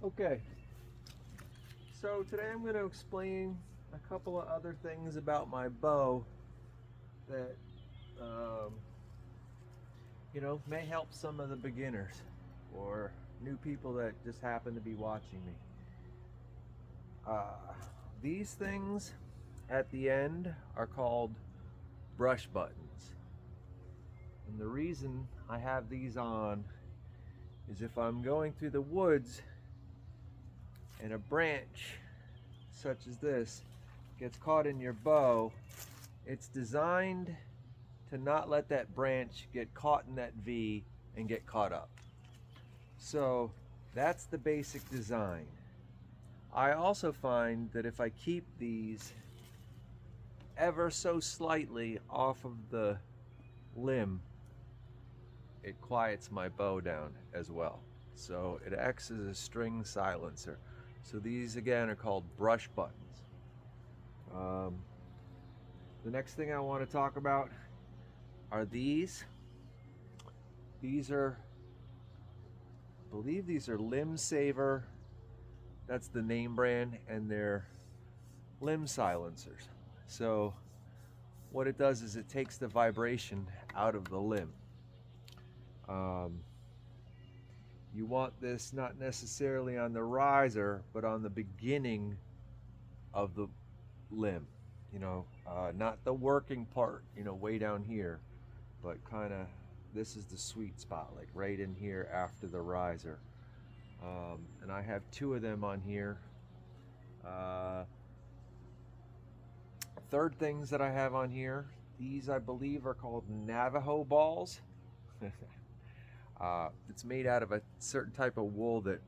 Okay, so today I'm going to explain a couple of other things about my bow that um, may help some of the beginners or new people that just happen to be watching me. Uh, these things at the end are called brush buttons. And the reason I have these on is if I'm going through the woods and a branch such as this gets caught in your bow, it's designed to not let that branch get caught in that V and get caught up. So that's the basic design. I also find that if I keep these ever so slightly off of the limb, it quiets my bow down as well. So it acts as a string silencer. So these again are called brush buttons. Um, the next thing I want to talk about are these. These are, I believe these are Limb Saver. That's the name brand, and they're limb silencers. So what it does is it takes the vibration out of the limb. Um, you want this not necessarily on the riser, but on the beginning of the limb. Not the working part, way down here, but kind of this is the sweet spot, like right in here after the riser. And I have two of them on here. Third things that I have on here, these I believe are called Navajo balls. It's made out of a certain type of wool that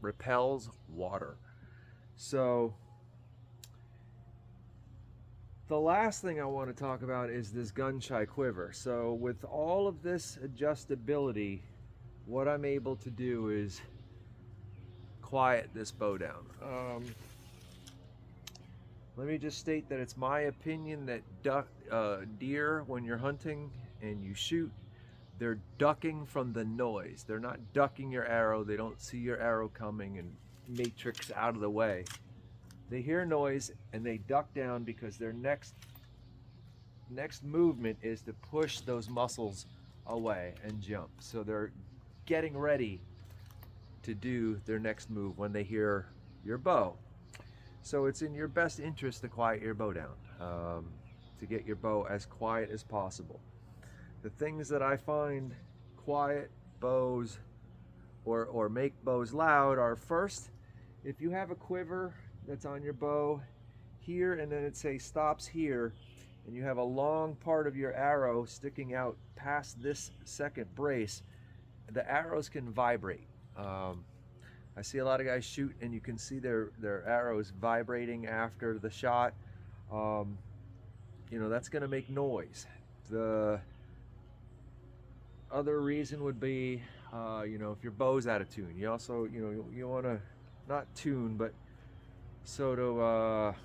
repels water. So the last thing I want to talk about is this gun shy quiver. So with all of this adjustability, what I'm able to do is quiet this bow down. Let me just state that it's my opinion that deer, when you're hunting and you shoot, they're ducking from the noise. They're not ducking your arrow. They don't see your arrow coming and matrix out of the way. They hear noise and they duck down because their next movement is to push those muscles away and jump. So they're getting ready to do their next move when they hear your bow. So it's in your best interest to quiet your bow down, to get your bow as quiet as possible. The things that I find quiet bows or make bows loud are, first, if you have a quiver that's on your bow here and then it say stops here, and you have a long part of your arrow sticking out past this second brace, the arrows can vibrate. I see a lot of guys shoot and you can see their arrows vibrating after the shot. That's going to make noise. The other reason would be, if your bow's out of tune. You also, you want to not tune, but sort of,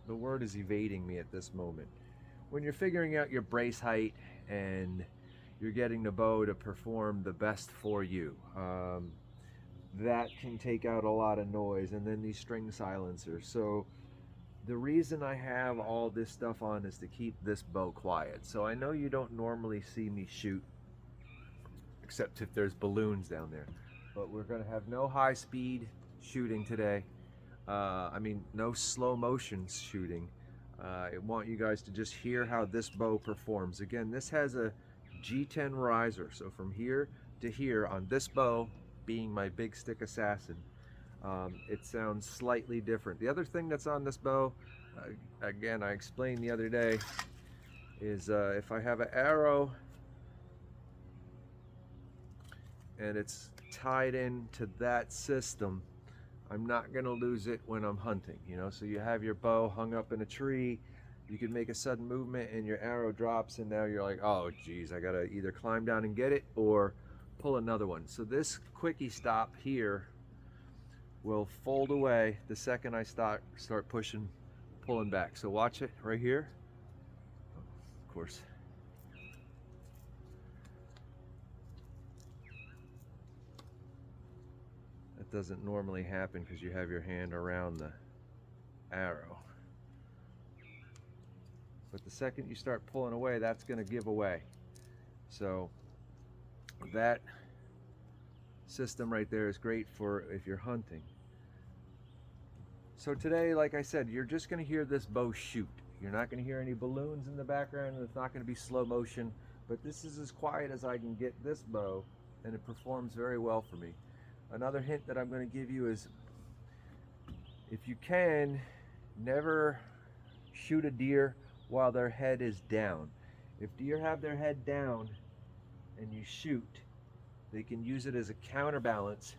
the word is evading me at this moment. When you're figuring out your brace height and you're getting the bow to perform the best for you, that can take out a lot of noise. And then these string silencers. So the reason I have all this stuff on is to keep this bow quiet. So I know you don't normally see me shoot, except if there's balloons down there, but we're going to have no high speed shooting today. No slow motion shooting. I want you guys to just hear how this bow performs. Again, this has a G10 riser, so from here to here on this bow, being my big stick assassin, it sounds slightly different. The other thing that's on this bow, again, I explained the other day, is if I have an arrow and it's tied into that system, I'm not going to lose it when I'm hunting. So you have your bow hung up in a tree, you can make a sudden movement and your arrow drops, and now you're like, oh geez, I gotta either climb down and get it or pull another one. So this quickie stop here will fold away the second I start pulling back. So watch it right here. Of course, That doesn't normally happen because you have your hand around the arrow. But the second you start pulling away, that's going to give away. So that system right there is great for if you're hunting. So today, like I said, you're just going to hear this bow shoot. You're not going to hear any balloons in the background, and it's not going to be slow motion, but this is as quiet as I can get this bow, and it performs very well for me. Another hint that I'm going to give you is, if you can, never shoot a deer while their head is down. If deer have their head down and you shoot, they can use it as a counterbalance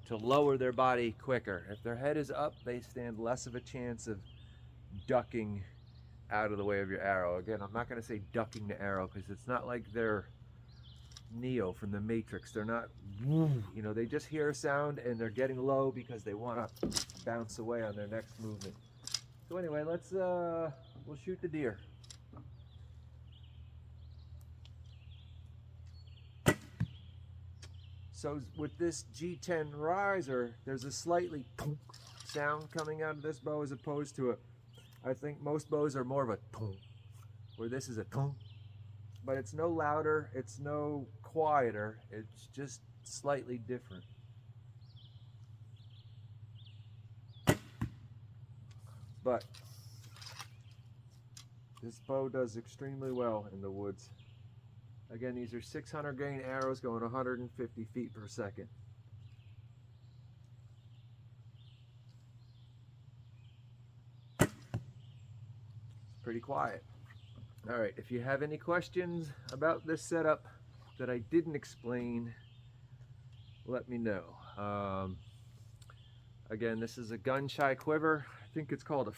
to lower their body quicker. If their head is up, they stand less of a chance of ducking out of the way of your arrow. Again, I'm not going to say ducking the arrow because it's not like they're Neo from the Matrix. They're not, you know, they just hear a sound and they're getting low because they want to bounce away on their next movement. So anyway, we'll shoot the deer. So with this G10 riser, there's a slightly sound coming out of this bow as opposed to I think most bows are more of a where this is a but it's no louder, it's no quieter, it's just slightly different. But this bow does extremely well in the woods. Again, these are 600 grain arrows going 150 feet per second. It's pretty quiet. All right, if you have any questions about this setup that I didn't explain, let me know. Again, this is a gun-shy quiver. I think it's called a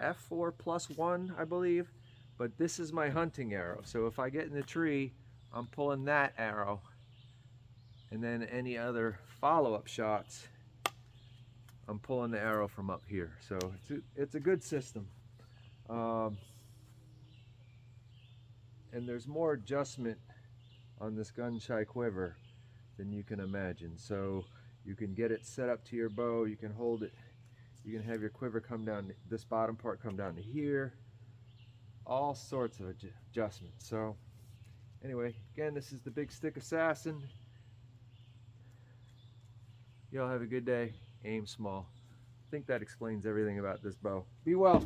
F4+1, I believe. But this is my hunting arrow. So if I get in the tree, I'm pulling that arrow. And then any other follow-up shots, I'm pulling the arrow from up here. So it's a good system. And there's more adjustment on this gun-shy quiver than you can imagine. So you can get it set up to your bow, you can hold it, you can have your quiver come down, this bottom part come down to here, all sorts of adjustments. So anyway, again, this is the Big Stick Assassin. Y'all have a good day. Aim small. I think that explains everything about this bow. Be well.